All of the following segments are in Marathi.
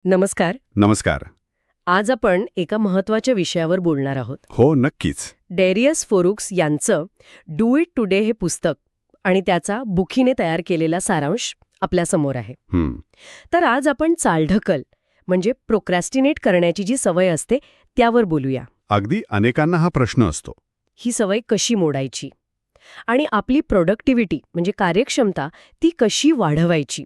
नमस्कार. नमस्कार. आज आपण एका महत्वाच्या विषयावर बोलणार आहोत. हो, नक्कीच. डेरियस फोरुक्स यांचं डू इट टुडे हे पुस्तक आणि त्याचा बुखीने तयार केलेला सारांश आपल्यासमोर आहे. हं. तर आज आपण चालढकल म्हणजे प्रोक्रॅस्टिनेट करण्याची जी सवय असते त्यावर बोलूया. अगदी अनेकांना हा प्रश्न असतो. ही सवय कशी मोडायची आणि आपली प्रोडक्टिव्हिटी म्हणजे कार्यक्षमता ती कशी वाढवायची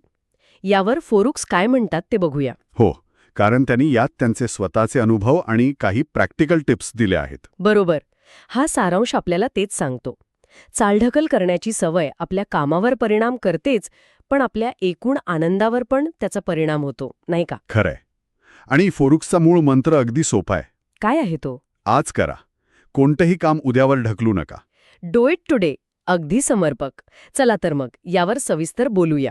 यावर फोरुक्स काय म्हणतात ते बघूया. हो, कारण त्यांनी यात त्यांचे स्वतःचे अनुभव आणि काही प्रॅक्टिकल टिप्स दिले आहेत. बरोबर. हा सारांश आपल्याला तेच सांगतो. चालढकल करण्याची सवय आपल्या कामावर परिणाम करतेच, पण आपल्या एकूण आनंदावर पण त्याचा परिणाम होतो, नाही का? खरंय. आणि फोरुक्सचा मूळ मंत्र अगदी सोपा आहे. काय आहे तो? आज करा. कोणतंही काम उद्यावर ढकलू नका. Do it today. अगदी समर्पक. चला तर मग यावर सविस्तर बोलूया.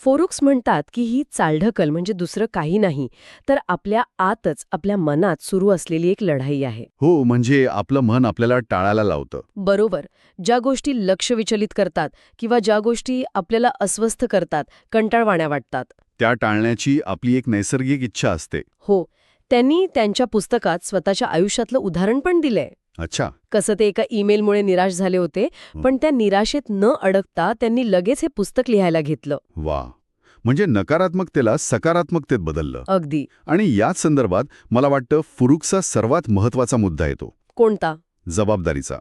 फोरुक्स म्हणतात की ही चालढकल म्हणजे दुसरं काही नाही, तर आपल्या आतच, आपल्या मनात सुरू असलेली एक लढाई आहे. हो, म्हणजे आपलं मन आपल्याला टाळायला लावतं. बरोबर. ज्या गोष्टी लक्ष विचलित करतात किंवा ज्या गोष्टी आपल्याला अस्वस्थ करतात, कंटाळवाण्या वाटतात. त्या टाळण्याची आपली एक नैसर्गिक इच्छा असते. हो. त्यांनी त्यांच्या पुस्तकात स्वतःच्या आयुष्यातलं उदाहरण पण दिलंय. अच्छा. कसं ते एका ईमेलमुळे निराश झाले होते, पण त्या निराशेत न अडकता त्यांनी लगेच हे पुस्तक लिहायला घेतलं. वा. म्हणजे नकारात्मकतेला सकारात्मकतेत बदललं. अगदी. आणि याच संदर्भात मला वाटतं फोरुक्सचा सर्वात महत्त्वाचा मुद्दा येतो. कोणता? जबाबदारीचा.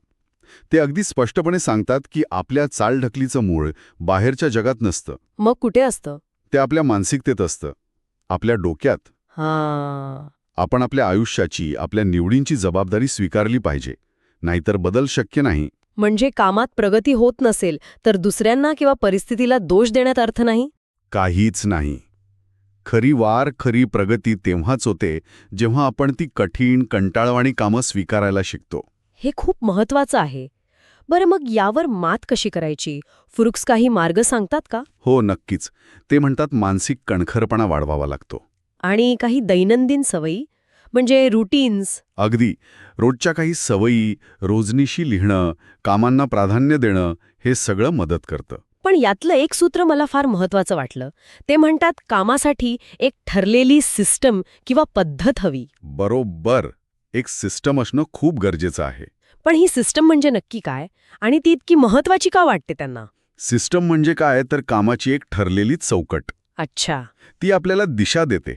ते अगदी स्पष्टपणे सांगतात की आपल्या चालढकलीचं मूळ बाहेरच्या जगात नसतं. मग कुठे असतं? ते आपल्या मानसिकतेत असतं, आपल्या डोक्यात. हां. आपण आपल्या आयुष्याची, आपल्या निवडींची जबाबदारी स्वीकारली पाहिजे, नाहीतर बदल शक्य नाही. म्हणजे कामात प्रगती होत नसेल तर दुसऱ्यांना किंवा परिस्थितीला दोष देण्यात अर्थ नाही? काहीच नाही. खरी प्रगती तेव्हाच होते जेव्हा आपण ती कठीण, कंटाळवाणी कामं स्वीकारायला शिकतो. हे खूप महत्वाचं आहे. बरं, मग यावर मात कशी करायची? फोरुक्स काही मार्ग सांगतात का? हो, नक्कीच. ते म्हणतात मानसिक कणखरपणा वाढवावा लागतो. आणि काही दैनंदिन सवयी म्हणजे रुटीन्स? अगदी. रोजच्या काही सवयी, रोजनिशी लिहिणं, कामांना प्राधान्य देणं, हे सगळं मदत करतं. पण यातलं एक सूत्र मला फार महत्वाचं वाटलं. ते म्हणतात कामासाठी एक ठरलेली सिस्टम किंवा पद्धत हवी. बरोबर. एक सिस्टम असणं खूप गरजेचं आहे. पण ही सिस्टम म्हणजे नक्की काय? आणि ती इतकी महत्वाची का वाटते त्यांना? सिस्टम म्हणजे काय तर कामाची एक ठरलेली चौकट. अच्छा. ती आपल्याला दिशा देते.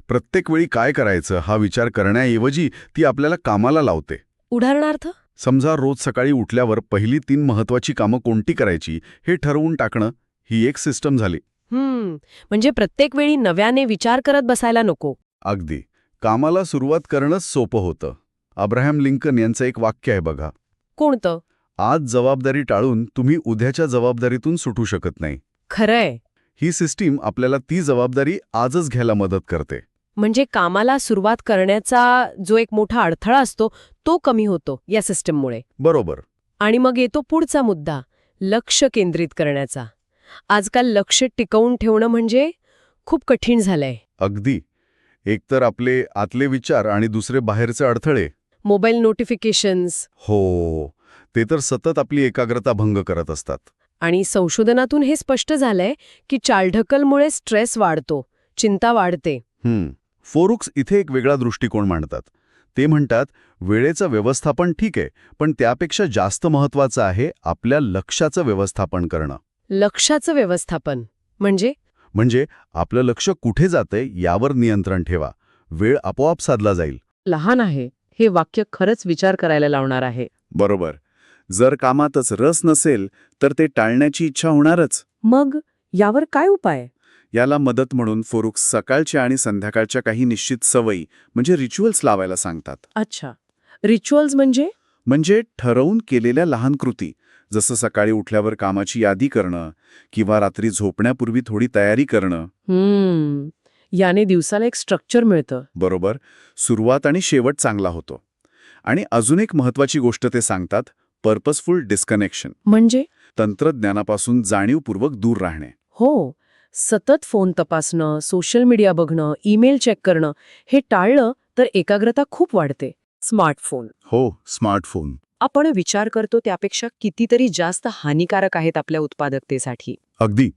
प्रत्येक वेळी काय करायचं हा विचार करण्याऐवजी ती आपल्याला कामाला लावते. उदाहरणार्थ? समजा रोज सकाळी उठल्यावर पहिली 3 महत्वाची कामं कोणती करायची हे ठरवून टाकणं, ही एक सिस्टम झाली. म्हणजे प्रत्येक वेळी नव्याने विचार करत बसायला नको. अगदी. कामाला सुरुवात करणंच सोपं होतं. अब्राहम लिंकन यांचं एक वाक्य आहे बघा. कोणतं? आज जबाबदारी टाळून तुम्ही उद्याच्या जबाबदारीतून सुटू शकत नाही. खरंय. ही सिस्टीम आपल्याला ती जबाबदारी आजच घ्यायला मदत करते. म्हणजे कामाला सुरुवात करण्याचा जो एक मोठा अडथळा असतो तो कमी होतो या सिस्टममुळे. बरोबर. आणि मग येतो पुढचा मुद्दा, लक्ष केंद्रित करण्याचा. आजकाल लक्ष टिकवून ठेवणं म्हणजे खूप कठीण झालंय. अगदी. एकतर आपले आतले विचार आणि दुसरे बाहेरचे अडथळे. Mobile notifications. हो, ते तर सतत आपली एकाग्रता भंग करत असतात. आणि संशोधनातून हे स्पष्ट झालंय की चालढकलमुळे स्ट्रेस वाढतो, चिंता वाढते. फोरुक्स इथे एक वेगळा दृष्टिकोन मांडतात. ते म्हणतात वेळेचं व्यवस्थापन ठीक आहे, पण त्यापेक्षा जास्त महत्वाचं आहे आपल्या लक्षाचं व्यवस्थापन करणं. लक्षाचं व्यवस्थापन म्हणजे आपलं लक्ष कुठे जातंय यावर नियंत्रण ठेवा. वेळ आपोआप साधला जाईल. लहान आहे हे वाक्य खरंच विचार करायला लावणार आहे. बरोबर. जर कामातच रस नसेल तर ते टाळण्याची इच्छा होणारच. मग यावर काय उपाय? याला मदत म्हणून फोरुक्स सकाळच्या आणि संध्याकाळच्या काही निश्चित सवयी म्हणजे रिच्युअल्स लावायला सांगतात. अच्छा. रिच्युअल्स म्हणजे ठरवून केलेल्या लहान कृती, जसं सकाळी उठल्यावर कामाची यादी करणं किंवा रात्री झोपण्यापूर्वी थोडी तयारी करणं. याने दिवसाला एक स्ट्रक्चर मिळतं. बरोबर. सुरुवात आणि शेवट चांगला होतो. आणि अजून एक महत्वाची गोष्ट ते सांगतात, पर्पजफुल डिस्कनेक्शन. म्हणजे तंत्रज्ञानापासून जाणीवपूर्वक दूर राहणे. हो. सतत फोन तपासणं, सोशल मीडिया बघणं, ईमेल चेक करणं हे टाळलं तर एकाग्रता खूप वाढते. स्मार्टफोन. हो, स्मार्टफोन. आपण विचार करतो त्यापेक्षा कितीतरी जास्त हानिकारक आहेत आपल्या उत्पादकतेसाठी. अगदी.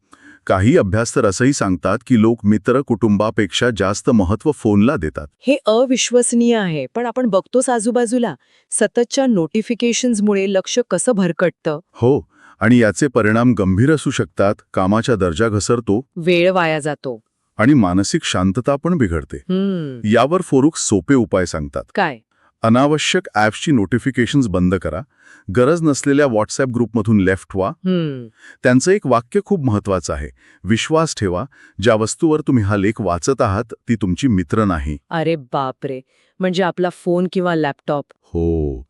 काही अभ्यास तर असंही सांगतात की लोक मित्र कुटुंबापेक्षा जास्त महत्त्व फोनला देतात. हे अविश्वसनीय आहे, पण आपण बघतोच आजूबाजूला सततच्या नोटिफिकेशन्समुळे लक्ष कसं भरकटतं. हो, आणि याचे परिणाम गंभीर असू शकतात. कामाचा दर्जा घसरतो वेळ वाया जातो. आणि मानसिक शांतता पण बिघडते. यावर फोरुक्स सोपे उपाय सांगतात. काय? अनावश्यक ॲप्सची नोटिफिकेशन्स बंद करा. गरज नसलेल्या व्हॉट्सॲप ग्रुपमधून लेफ्ट व्हा. त्यांचं एक वाक्य खूप महत्वाचं आहे. विश्वास ठेवा, ज्या वस्तूवर तुम्ही हा लेख वाचत आहात ती तुमची मित्र नाही. अरे बापरे, म्हणजे आपला फोन किंवा लॅपटॉप. हो,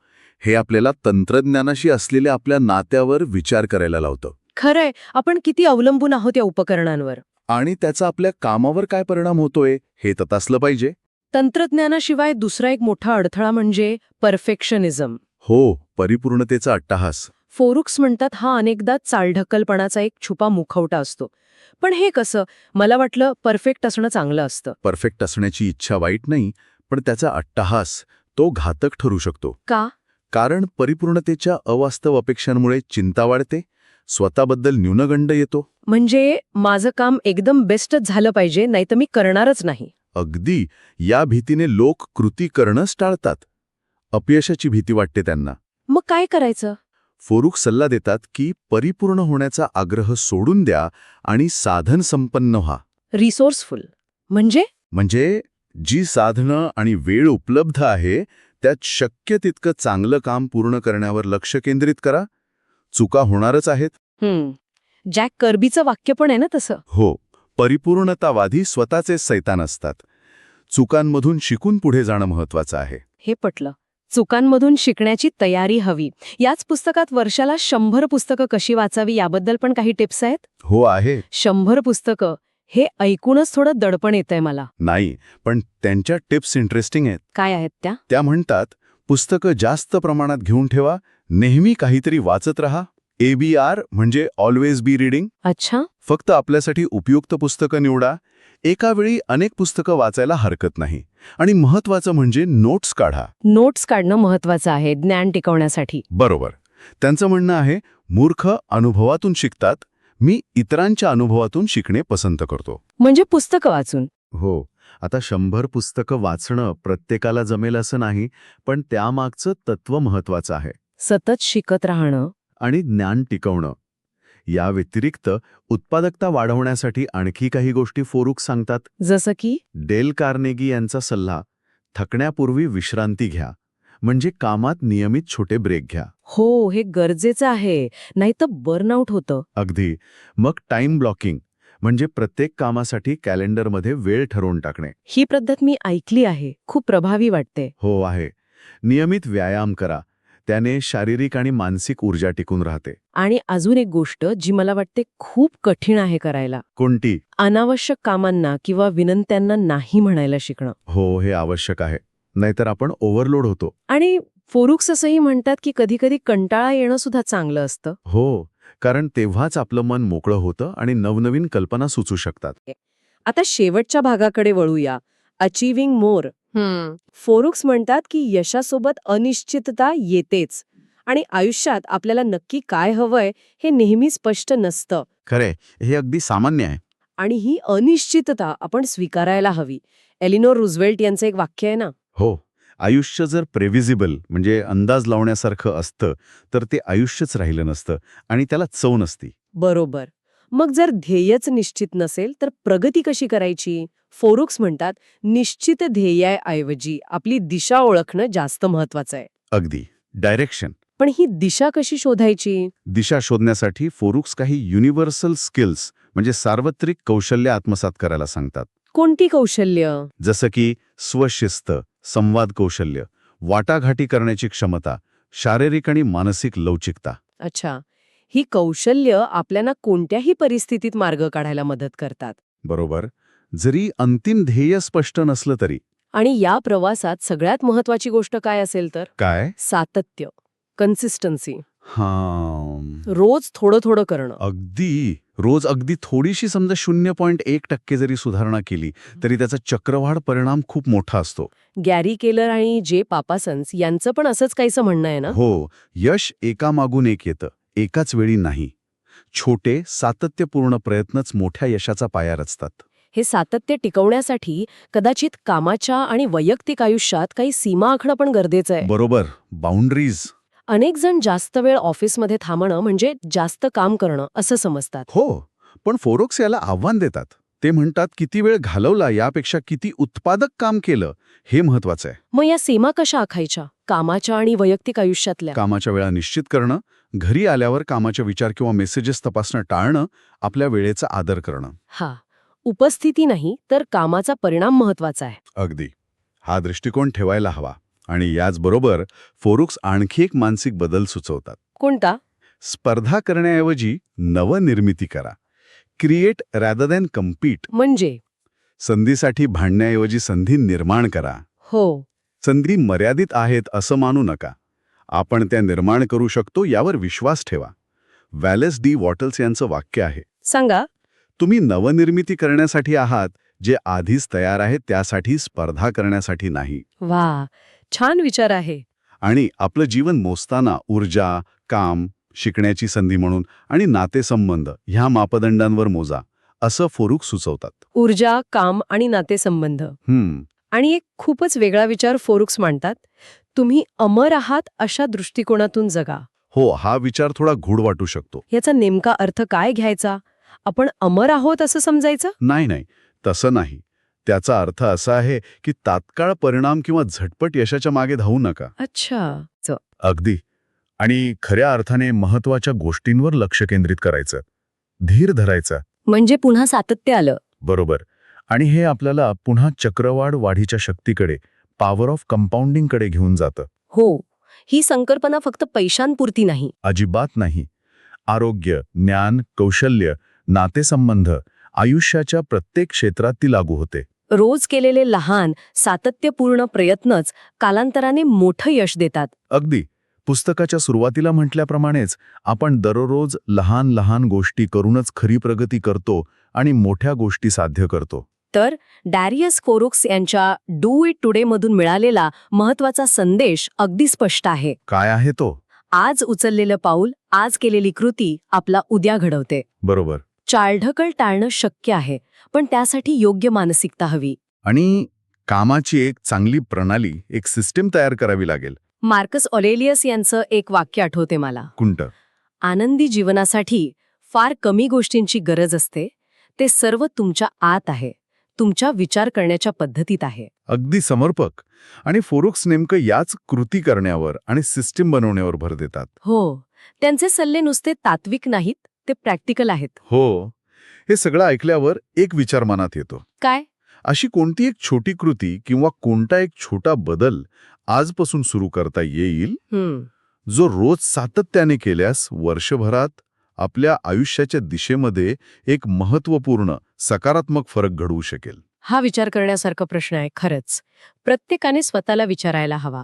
हे आपल्याला तंत्रज्ञानाशी असलेल्या आपल्या नात्यावर विचार करायला लावतं. खरंय, आपण किती अवलंबून आहोत या उपकरणांवर. आणि त्याचा आपल्या कामावर काय परिणाम होतोय हे तपासलं पाहिजे. तंत्रज्ञानाशिवाय दुसरा एक मोठा अडथळा म्हणजे परफेक्शनिझम. हो, परिपूर्णतेचा अट्टहास. फोरुक्स म्हणतात हा अनेकदा चालढकलपणाचा एक छुपा मुखवटा असतो. पण हे कसं? मला वाटलं परफेक्ट असणं चांगलं असतं. परफेक्ट असण्याची इच्छा वाईट नाही, पण त्याचा अट्टहास तो घातक ठरू शकतो. का? कारण परिपूर्णतेच्या अवास्तव अपेक्षांमुळे चिंता वाढते, स्वतःबद्दल न्यूनगंड येतो. म्हणजे माझं काम एकदम बेस्टच झालं पाहिजे, नाही तर मी करणारच नाही. अगदी या भीतीने लोक कृती करणंच टाळतात. अपयशाची भीती वाटते त्यांना. मग काय करायचं? फोरुक्स सल्ला देतात की परिपूर्ण होण्याचा आग्रह सोडून द्या आणि साधन संपन्न व्हा. रिसोर्सफुल म्हणजे जी साधनं आणि वेळ उपलब्ध आहे त्यात शक्य तितकं चांगलं काम पूर्ण करण्यावर लक्ष केंद्रित करा. चुका होणारच आहेत. जॅक कर्बीचं वाक्य पण आहे ना तसं. हो, परिपूर्णतावादी स्वतःचे सैतान असतात. चुकांमधून शिकून पुढे जाणं महत्वाचं आहे. हे पटलं. चुकांमधून शिकण्याची तयारी हवी. याच पुस्तकात वर्षाला 100 पुस्तकं कशी वाचावी याबद्दल पण काही टिप्स आहेत? हो आहे. 100 पुस्तकं हे ऐकूनच थोडं दडपण येतंय मला. नाही, पण त्यांच्या टिप्स इंटरेस्टिंग आहेत. काय आहेत त्या? त्या म्हणतात, पुस्तकं जास्त प्रमाणात घेऊन ठेवा, नेहमी काहीतरी वाचत रहा. ABR म्हणजे ऑलवेज बी रीडिंग. अच्छा. फक्त आपल्यासाठी उपयुक्त पुस्तकं निवडा. एका वेळी अनेक पुस्तकं वाचायला हरकत नाही. आणि महत्वाचं म्हणजे नोट्स काढा. नोट्स काढणं महत्वाचं आहे ज्ञान टिकवण्यासाठी. बरोबर. त्यांचं म्हणणं आहे, मूर्ख अनुभवातून शिकतात, मी इतरांच्या अनुभवातून शिकणे पसंत करतो. म्हणजे पुस्तकं वाचून. हो, आता 100 पुस्तकं वाचणं प्रत्येकाला जमेल असं नाही, पण त्यामागचं तत्व महत्वाचं आहे. सतत शिकत राहणं आणि ज्ञान टिकवणं. या व्यतिरिक्त उत्पादकता वाढवण्यासाठी आणखी काही गोष्टी फोरुक्स सांगतात. जसं की डेल कार्नेगी यांचा सल्ला, थकण्यापूर्वी विश्रांती घ्या, म्हणजे कामात नियमित छोटे ब्रेक घ्या. हो, हे गरजेचं आहे, नाही तर बर्नआउट होतं. अगदी. मग टाइम ब्लॉकिंग, म्हणजे प्रत्येक कामासाठी कॅलेंडरमध्ये वेळ ठरवून टाकणे. ही पद्धत मी ऐकली आहे, खूप प्रभावी वाटते. हो आहे. नियमित व्यायाम करा, त्याने शारीरिक आणि मानसिक ऊर्जा टिकून राहते. आणि अजून एक गोष्ट जी मला वाटते खूप कठीण आहे करायला. कोणती? अनावश्यक कामांना किंवा विनंत्यांना नाही म्हणायला शिकणं. हो, हे आवश्यक आहे, नाहीतर आपण ओव्हरलोड होतो. आणि फोरुक्स असंही म्हणतात की कधी-कधी कंटाळा येणं सुद्धा चांगलं असतं. हो, कारण तेव्हाच आपलं मन मोकळं होतं आणि नवनवीन कल्पना सुचू शकतात. आता शेवटच्या भागाकडे वळूया. अचीविंग मोर. फोरुक्स म्हणतात की यशासोबत अनिश्चितता येतेच आणि आयुष्यात आपल्याला नक्की काय हवंय हे नेहमी स्पष्ट नसतं. खरे, हे अगदी सामान्य आहे. आणि ही अनिश्चितता आपण स्वीकारायला हवी. एलिनोर रुझवेल्ट यांचं एक वाक्य आहे ना. हो, आयुष्य जर प्रेव्हिजिबल म्हणजे अंदाज लावण्यासारखं असतं तर ते आयुष्यच राहिलं नसतं आणि त्याला चव नसती. बरोबर. मग जर ध्येयच निश्चित नसेल तर प्रगती कशी करायची? फोरुक्स म्हणतात निश्चित ध्येयाऐवजी आपली दिशा ओळखणं जास्त महत्वाचं आहे. अगदी. डायरेक्शन. पण ही दिशा कशी शोधायची? दिशा शोधण्यासाठी फोरुक्स काही युनिव्हर्सल स्किल्स म्हणजे सार्वत्रिक कौशल्य आत्मसात करायला सांगतात. कोणती कौशल्य? जसं की स्वशिस्त, संवाद कौशल्य, वाटाघाटी करण्याची क्षमता, शारीरिक आणि मानसिक लवचिकता. अच्छा, ही कौशल्य आपल्याला कोणत्याही परिस्थितीत मार्ग काढायला मदत करतात. बरोबर. जरी अंतिम ध्येय स्पष्ट नसलं तरी. आणि या प्रवासात सगळ्यात महत्वाची गोष्ट काय असेल तर काय? सातत्य, कन्सिस्टन्सी. हां, रोज थोडं थोडं करणं. अगदी. रोज अगदी थोडीशी समजा 0.1% जरी सुधारणा केली तरी त्याचा चक्रवाढ परिणाम खूप मोठा असतो. गॅरी केलर आणि जे पापासन्स यांचं पण असंच काहीसं म्हणणं आहे ना. हो, यश एकामागून एक येतं, एकाच वेळी नाही. छोटे सातत्यपूर्ण प्रयत्नच मोठ्या यशाचा पाया रचतात. हे सातत्य टिकवण्यासाठी कदाचित कामाच्या आणि वैयक्तिक आयुष्यात काही सीमा आखणं पण गरजेचं आहे. बरोबर, बाउंड्रीज. अनेक जण जास्त वेळ ऑफिसमध्ये थांबणं म्हणजे जास्त काम करणं असं समजतात. हो, पण फोरोक्स याला आव्हान देतात. ते म्हणतात किती वेळ घालवला यापेक्षा किती उत्पादक काम केलं हे महत्वाचं आहे. मग या सीमा कशा आखायच्या कामाच्या आणि वैयक्तिक आयुष्यातल्या? कामाच्या वेळा निश्चित करणं, घरी आल्यावर कामाचे विचार किंवा मेसेजेस तपासणं टाळणं, आपल्या वेळेचा आदर करणं. हा, उपस्थिती नाही तर कामाचा परिणाम महत्वाचा आहे. अगदी. हा दृष्टिकोन ठेवायला हवा. आणि याचबरोबर फोरुक्स आणखी एक मानसिक बदल सुचवतात. कोणता? स्पर्धा करण्याऐवजी नवनिर्मिती करा. Create rather than compete. म्हणजे? संधीसाठी भांडण्याऐवजी संधी निर्माण करा. हो. संधी मर्यादित आहेत असं मानू नका. आपण त्या निर्माण करू शकतो यावर विश्वास ठेवा. वॅलेस डी वॉटल्स यांचं वाक्य आहे, सांगा. तुम्ही नवनिर्मिती करण्यासाठी आहात, जे आधीच तयार आहे त्यासाठी स्पर्धा करण्यासाठी नाही. वा, छान विचार आहे. आणि आपलं जीवन मोजताना ऊर्जा, काम, शिकण्याची संधी म्हणून आणि नातेसंबंध ह्या मापदंडांवर मोजा, असं फोरुक्स सुचवतात. ऊर्जा, काम आणि नातेसंबंध. आणि एक खूपच वेगळा विचार फोरुक्स मांडतात. तुम्ही अमर आहात अशा दृष्टिकोनातून जगा. हो, हा विचार थोडा गूढ वाटू शकतो. याचा नेमका अर्थ काय घ्यायचा? आपण अमर आहोत असं समजायचं? नाही, तसं नाही. त्याचा अर्थ असा आहे की तात्काळ परिणाम किंवा झटपट यशाच्या मागे धावू नका. अच्छा. अगदी. आणि खऱ्या अर्थाने महत्वाच्या गोष्टींवर लक्ष केंद्रित करायचं, धीर धरायचा. म्हणजे पुन्हा सातत्य आलं. बरोबर. आणि हे आपल्याला पुन्हा चक्रवाढ वाढीच्या शक्तीकडे, पॉवर ऑफ कंपाऊंडिंगकडे घेऊन जातं. हो, ही संकल्पना फक्त पैशांपुरती नाही. अजिबात नाही. आरोग्य, ज्ञान, कौशल्य, नातेसंबंध, आयुष्याच्या प्रत्येक क्षेत्रात ती लागू होते. रोज केलेले लहान सातत्यपूर्ण प्रयत्नच कालांतराने मोठं यश देतात. अगदी. पुस्तकाच्या सुरुवातीला म्हटल्याप्रमाणेच आपण दररोज लहान लहान गोष्टी करूनच खरी प्रगती करतो आणि मोठ्या गोष्टी साध्य करतो. तर डॅरियस फोरुक्स यांच्या डू इट टुडे मधून मिळालेला महत्वाचा संदेश अगदी स्पष्ट आहे. काय आहे तो? आज उचललेलं पाऊल, आज केलेली कृती आपला उद्या घडवते. बरोबर. चालढकल टाळणं शक्य आहे, पण त्यासाठी योग्य मानसिकता हवी. आणि कामाची एक चांगली प्रणाली, एक सिस्टीम तयार करावी लागेल. मार्कस ऑरेलियस यांचं एक वाक्य आठवते मला. कोणतं? आनंदी जीवनासाठी फार कमी गोष्टींची गरज असते. ते सर्व तुमच्या आत आहे, तुमच्या विचार करण्याच्या पद्धतीत आहे. अगदी समर्पक. आणि फोरुक्स नेमकं याच कृती करण्यावर आणि सिस्टीम बनवण्यावर भर देतात. हो, त्यांचे सल्ले नुसते तात्विक नाहीत, ते प्रॅक्टिकल आहेत. हो. हे सगळं ऐकल्यावर एक विचार मनात येतो. काय? अशी कोणती एक छोटी कृती किंवा कोणता एक छोटा बदल आजपासून सुरू करता येईल, जो रोज सातत्याने केल्यास वर्षभरात आपल्या आयुष्याच्या दिशेमध्ये एक महत्त्वपूर्ण सकारात्मक फरक घडवू शकेल? हा विचार करण्यासारखा प्रश्न आहे खरंच. प्रत्येकाने स्वतःला विचारायला हवा,